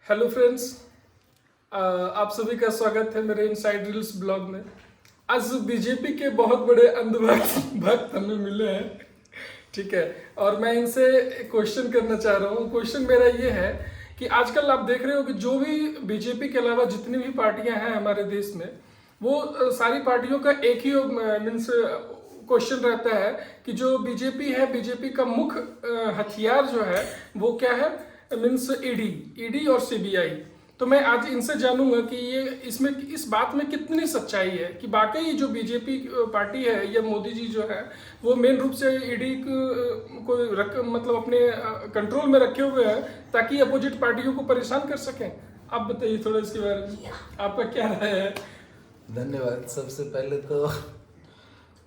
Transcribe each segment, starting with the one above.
Hello friends, आप सभी का स्वागत है मेरे इनसाइड रील्स ब्लॉग में। आज बीजेपी के बहुत बड़े अंधभक्त हमें मिले हैं, ठीक है। और मैं इनसे क्वेश्चन करना चाह रहा हूँ। क्वेश्चन मेरा ये है कि आजकल आप देख रहे हो कि जो भी बीजेपी के अलावा जितनी भी पार्टियां हैं हमारे देश में, वो सारी पार्टियों का एक ही मीन्स क्वेश्चन रहता है कि जो बीजेपी है, बीजेपी का मुख्य हथियार जो है वो क्या है, मीन्स ईडी और सीबीआई। तो मैं आज इनसे जानूंगा कि ये इसमें इस बात में कितनी सच्चाई है कि वाकई जो बीजेपी पार्टी है या मोदी जी जो है वो मेन रूप से ईडी को मतलब अपने कंट्रोल में रखे हुए हैं ताकि अपोजिट पार्टियों को परेशान कर सकें। आप बताइए थोड़ा इसके बारे में, आपका क्या राय है? धन्यवाद। सबसे पहले तो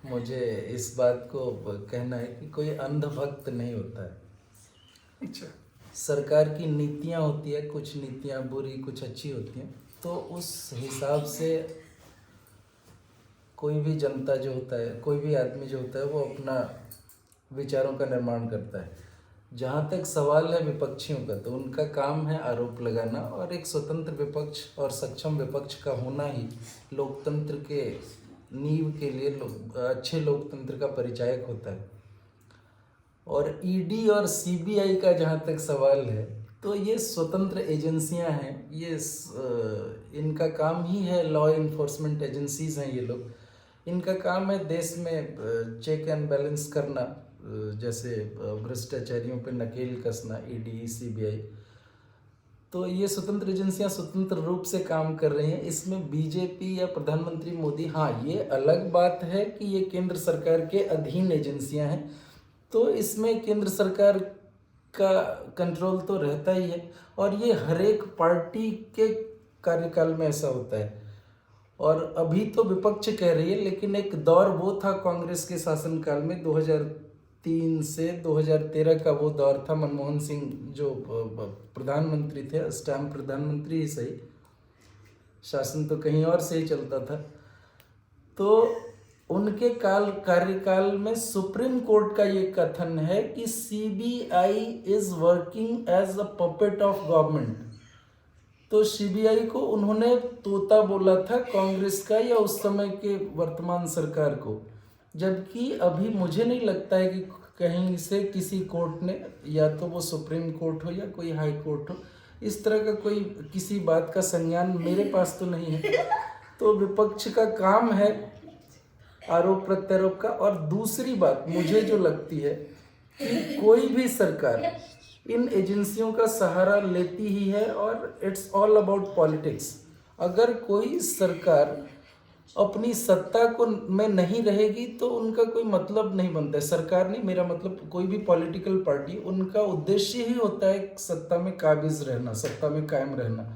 मुझे इस बात को कहना है कि कोई अंधभक्त नहीं होता है। अच्छा। सरकार की नीतियां होती है, कुछ नीतियां बुरी कुछ अच्छी होती हैं, तो उस हिसाब से कोई भी जनता जो होता है, कोई भी आदमी जो होता है वो अपना विचारों का निर्माण करता है। जहाँ तक सवाल है विपक्षियों का, तो उनका काम है आरोप लगाना, और एक स्वतंत्र विपक्ष और सक्षम विपक्ष का होना ही लोकतंत्र के नींव के लिए अच्छे लोकतंत्र का परिचायक होता है। और ईडी और सीबीआई का जहाँ तक सवाल है, तो ये स्वतंत्र एजेंसियां हैं। ये इनका काम ही है, लॉ इन्फोर्समेंट एजेंसीज हैं ये लोग। इनका काम है देश में चेक एंड बैलेंस करना, जैसे भ्रष्टाचारियों पे नकेल कसना, ईडी सीबीआई। तो ये स्वतंत्र एजेंसियां स्वतंत्र रूप से काम कर रही हैं। इसमें बीजेपी या प्रधानमंत्री मोदी, हाँ ये अलग बात है कि ये केंद्र सरकार के अधीन एजेंसियां हैं, तो इसमें केंद्र सरकार का कंट्रोल तो रहता ही है, और ये हर एक पार्टी के कार्यकाल में ऐसा होता है। और अभी तो विपक्ष कह रही है, लेकिन एक दौर वो था कांग्रेस के शासनकाल में, 2003 से 2013 का वो दौर था। मनमोहन सिंह जो प्रधानमंत्री थे, उस टाइम प्रधानमंत्री ही सही, शासन तो कहीं और से ही चलता था। तो उनके कार्यकाल में सुप्रीम कोर्ट का ये कथन है कि CBI is working as a puppet of government. तो सीबीआई को उन्होंने तोता बोला था कांग्रेस का या उस समय के वर्तमान सरकार को, जबकि अभी मुझे नहीं लगता है कि कहीं से किसी कोर्ट ने, या तो वो सुप्रीम कोर्ट हो या कोई हाई कोर्ट हो, इस तरह का कोई किसी बात का संज्ञान मेरे पास तो नहीं है। तो विपक्ष का काम है आरोप प्रत्यारोप का। और दूसरी बात मुझे जो लगती है कि कोई भी सरकार इन एजेंसियों का सहारा लेती ही है, और इट्स ऑल अबाउट पॉलिटिक्स। अगर कोई सरकार अपनी सत्ता को में नहीं रहेगी तो उनका कोई मतलब नहीं बनता है। सरकार नहीं, मेरा मतलब कोई भी पॉलिटिकल पार्टी, उनका उद्देश्य ही होता है सत्ता में काबिज रहना, सत्ता में कायम रहना।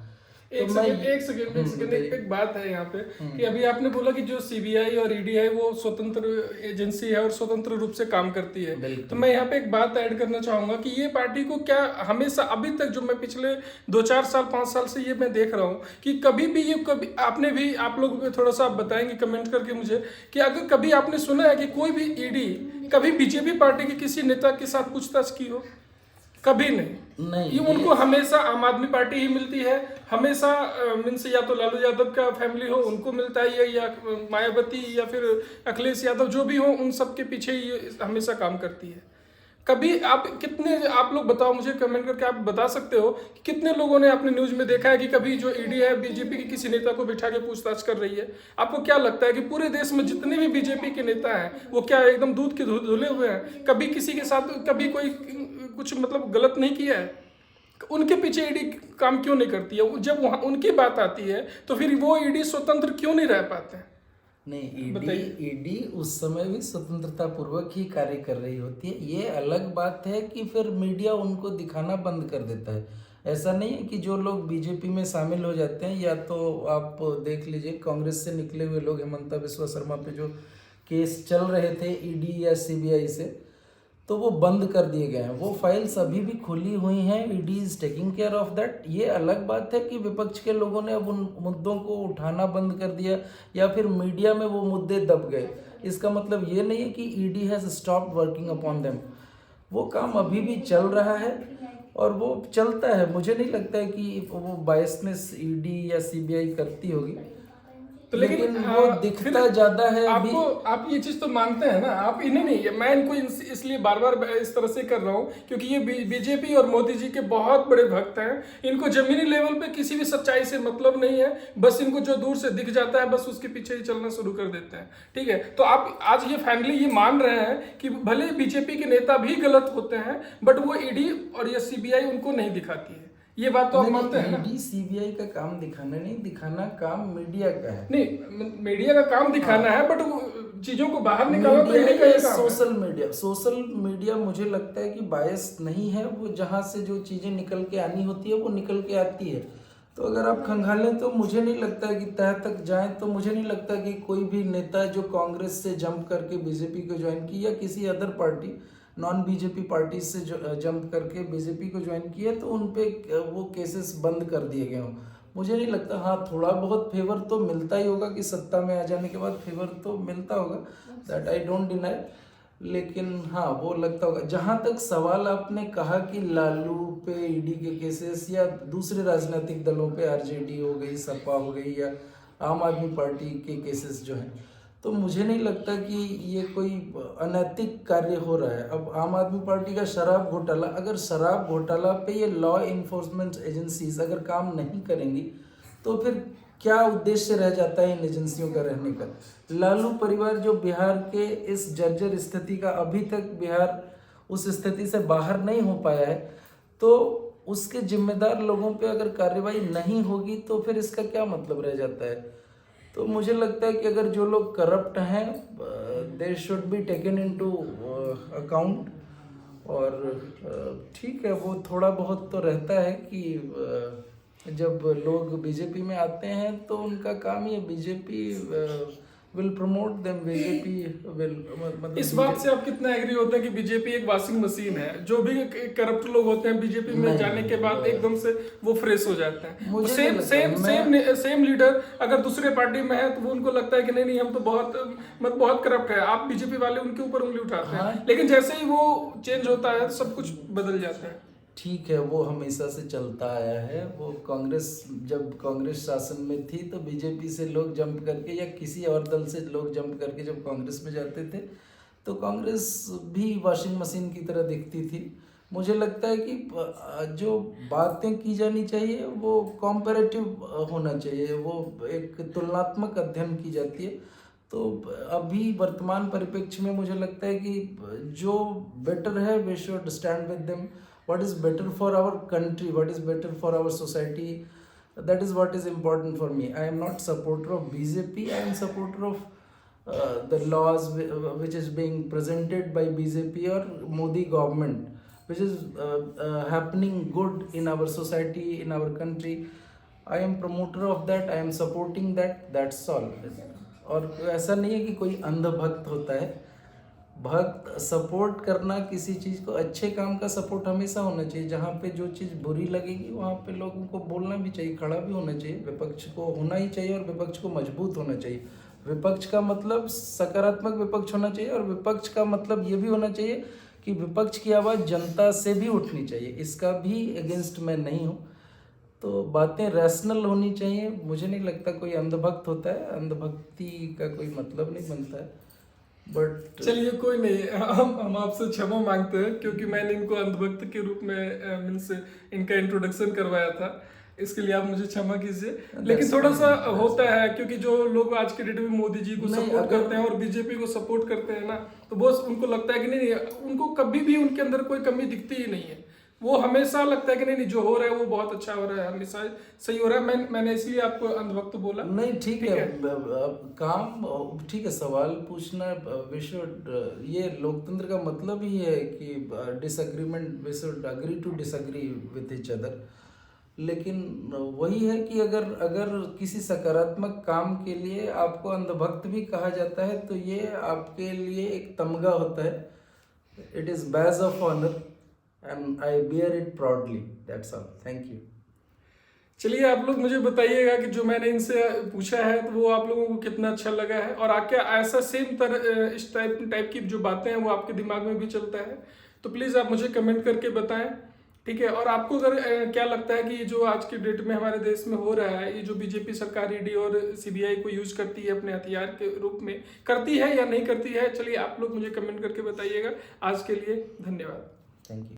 एक सेकंड, एक बात है यहाँ पे कि अभी आपने बोला कि जो सीबीआई और ईडी है वो स्वतंत्र एजेंसी है और स्वतंत्र रूप से काम करती है। तो मैं यहाँ पे एक बात ऐड करना चाहूंगा कि ये पार्टी को क्या हमेशा अभी तक, जो मैं पिछले 2-4 साल 5 साल से ये मैं देख रहा हूँ कि कभी भी ये, कभी आपने भी, आप लोग थोड़ा सा आप बताएंगे कमेंट करके मुझे कि अगर कभी आपने सुना है कि कोई भी ईडी कभी बीजेपी पार्टी के किसी नेता के साथ पूछताछ की हो? कभी नहीं। ये उनको हमेशा आम आदमी पार्टी ही मिलती है, हमेशा मीन्स या तो लालू यादव का फैमिली हो उनको मिलता है, या मायावती या फिर अखिलेश यादव जो भी हो, उन सब के पीछे ये हमेशा काम करती है। कभी आप लोग बताओ मुझे, कमेंट करके आप बता सकते हो कि कितने लोगों ने अपने न्यूज में देखा है कि कभी जो ईडी है बीजेपी के किसी नेता को बिठा के पूछताछ कर रही है? आपको क्या लगता है कि पूरे देश में जितने भी बीजेपी के नेता हैं वो क्या एकदम दूध के धुले हुए हैं? कभी किसी के साथ कभी कोई कुछ मतलब गलत नहीं किया है? उनके पीछे ईडी काम क्यों नहीं करती है? जब वहाँ उनकी बात आती है तो फिर वो ईडी स्वतंत्र क्यों नहीं रह पाते हैं? नहीं, ईडी उस समय भी स्वतंत्रता पूर्वक ही कार्य कर रही होती है। ये अलग बात है कि फिर मीडिया उनको दिखाना बंद कर देता है। ऐसा नहीं है कि जो लोग बीजेपी में शामिल हो जाते हैं, या तो आप देख लीजिए कांग्रेस से निकले हुए लोग, हेमंता बिस्वा शर्मा पे जो केस चल रहे थे ईडी या सीबीआई से, तो वो बंद कर दिए गए हैं। वो फाइल्स अभी भी खुली हुई हैं, ED is taking care of that. ये अलग बात है कि विपक्ष के लोगों ने अब उन मुद्दों को उठाना बंद कर दिया, या फिर मीडिया में वो मुद्दे दब गए। इसका मतलब ये नहीं है कि ED has stopped working upon them. वो काम अभी भी चल रहा है, और वो चलता है। मुझे नहीं लगता है कि वो बायसनेस ईडी या सीबीआई करती होगी, तो लेकिन वो दिखता फिर ज्यादा है अभी। आपको आप ये चीज तो मानते हैं ना, आप इन्हें नहीं, मैं इनको इसलिए बार बार इस तरह से कर रहा हूँ क्योंकि ये बीजेपी और मोदी जी के बहुत बड़े भक्त हैं। इनको जमीनी लेवल पे किसी भी सच्चाई से मतलब नहीं है, बस इनको जो दूर से दिख जाता है बस उसके पीछे ही चलना शुरू कर देते हैं। ठीक है, तो आप आज ये फाइनली ये मान रहे हैं कि भले बीजेपी के नेता भी गलत होते हैं बट वो ईडी और ये सीबीआई उनको नहीं दिखाती है, ये बात तो आप मानते हैं ना? ईडी सीबीआई का काम दिखाना नहीं, दिखाना काम मीडिया का है। नहीं, मीडिया का काम दिखाना है बट चीजों को बाहर निकालना तो ईडी का ही काम है। सोशल मीडिया मुझे लगता है कि बायस नहीं है, वो जहां से जो चीजें निकल के आनी होती है वो निकल के आती है। तो अगर आप खंगालें तो मुझे नहीं लगता है कि तह तक जाएं, तो मुझे नहीं लगता कि कोई भी नेता जो कांग्रेस से जंप करके बीजेपी को ज्वाइन की या किसी other party non BJP party से जंप करके बीजेपी को ज्वाइन किया तो उन पे वो केसेस बंद कर दिए गए हों। मुझे नहीं लगता। हाँ, थोड़ा बहुत फेवर तो मिलता ही होगा कि सत्ता में आ जाने के बाद फेवर तो मिलता होगा, दैट आई डोंट डिनाई। लेकिन हाँ, वो लगता होगा। जहाँ तक सवाल आपने कहा कि लालू पे ईडी के केसेस या दूसरे राजनीतिक दलों पे आरजेडी हो गई, सपा हो गई या आम आदमी पार्टी के केसेस जो हैं, तो मुझे नहीं लगता कि ये कोई अनैतिक कार्य हो रहा है। अब आम आदमी पार्टी का शराब घोटाला, अगर शराब घोटाला पे ये लॉ इन्फोर्समेंट एजेंसीज अगर काम नहीं करेंगी तो फिर क्या उद्देश्य रह जाता है इन एजेंसियों का रहने का? लालू परिवार जो बिहार के इस जर्जर स्थिति का, अभी तक बिहार उस स्थिति से बाहर नहीं हो पाया है, तो उसके जिम्मेदार लोगों पे अगर कार्रवाई नहीं होगी तो फिर इसका क्या मतलब रह जाता है? तो मुझे लगता है कि अगर जो लोग करप्ट हैं they should be taken into account. और ठीक है, वो थोड़ा बहुत तो रहता है कि जब लोग बीजेपी में आते हैं तो उनका काम ये BJP will promote them, BJP will मतलब इस बात से आप कितना एग्री होते हैं कि बीजेपी एक वॉशिंग मशीन है? जो भी करप्ट लोग होते हैं बीजेपी में जाने के बाद एकदम से वो फ्रेश हो जाते हैं। सेम लीडर अगर दूसरे पार्टी में है तो वो उनको लगता है कि नहीं हम तो बहुत करप्ट है, आप बीजेपी वाले उनके ऊपर उंगली उठाते हैं। लेकिन जैसे ही वो चेंज होता है तो सब कुछ बदल जाता है। ठीक है, वो हमेशा से चलता आया है। वो कांग्रेस, जब कांग्रेस शासन में थी तो बीजेपी से लोग जंप करके या किसी और दल से लोग जंप करके जब कांग्रेस में जाते थे तो कांग्रेस भी वॉशिंग मशीन की तरह दिखती थी। मुझे लगता है कि जो बातें की जानी चाहिए वो कॉम्पैरेटिव होना चाहिए, वो एक तुलनात्मक अध्ययन की जाती है। तो अभी वर्तमान परिप्रेक्ष्य में मुझे लगता है कि जो बेटर है we should stand with them. What is better for our country, what is better for our society, that is what is important for me. I am not supporter of BJP, I am supporter of the laws which is being presented by BJP or Modi government, which is happening good in our society, in our country. I am promoter of that, I am supporting that, that's all. और ऐसा नहीं है कि कोई अंधभक्त होता है। भक्त support करना किसी चीज़ को, अच्छे काम का सपोर्ट हमेशा होना चाहिए। जहाँ पे जो चीज़ बुरी लगेगी वहाँ पे लोगों को बोलना भी चाहिए, खड़ा भी होना चाहिए। विपक्ष को होना ही चाहिए और विपक्ष को मजबूत होना चाहिए। विपक्ष का मतलब सकारात्मक विपक्ष होना चाहिए और विपक्ष का मतलब ये भी होना चाहिए कि विपक्ष की आवाज़ जनता से भी उठनी चाहिए। इसका भी अगेंस्ट मैं नहीं हूँ। तो बातें रैशनल होनी चाहिए। मुझे नहीं लगता कोई अंधभक्त होता है, अंधभक्ति का कोई मतलब नहीं बनता है। बट चलिए कोई नहीं, हम आपसे क्षमा मांगते हैं क्योंकि मैंने इनको अंधभक्त के रूप में मीन्स इनका इंट्रोडक्शन करवाया था, इसके लिए आप मुझे क्षमा कीजिए। लेकिन थोड़ा सा होता है क्योंकि जो लोग आज के डेट में मोदी जी को सपोर्ट करते हैं और बीजेपी को सपोर्ट करते हैं ना, तो वो उनको लगता है कि नहीं उनको कभी भी उनके अंदर कोई कमी दिखती ही नहीं है। वो हमेशा लगता है कि नहीं जो हो रहा है वो बहुत अच्छा हो रहा है, हमेशा सही हो रहा है। मैंने इसलिए आपको अंधभक्त बोला। नहीं, ठीक है, काम ठीक है, सवाल पूछना वी शुड, ये लोकतंत्र का मतलब ही है कि disagreement, we should agree to disagree with each other. लेकिन वही है कि अगर किसी सकारात्मक काम के लिए आपको अंधभक्त भी कहा जाता है तो ये आपके लिए एक तमगा होता है। It is badge of honour and I bear it proudly. That's all. Thank you. चलिए आप लोग मुझे बताइएगा कि जो मैंने इनसे पूछा है तो वो आप लोगों को कितना अच्छा लगा है, और क्या ऐसा सेम तरह इस टाइप की जो बातें हैं वो आपके दिमाग में भी चलता है, तो प्लीज़ आप मुझे कमेंट करके बताएं। ठीक है। और आपको अगर क्या लगता है कि ये जो आज के डेट में हमारे देश में हो रहा है, ये जो बीजेपी सरकार ईडी और सीबीआई को यूज करती है अपने हथियार के रूप में, करती है या नहीं करती है? चलिए आप लोग मुझे कमेंट करके बताइएगा। आज के लिए धन्यवाद। Thank you.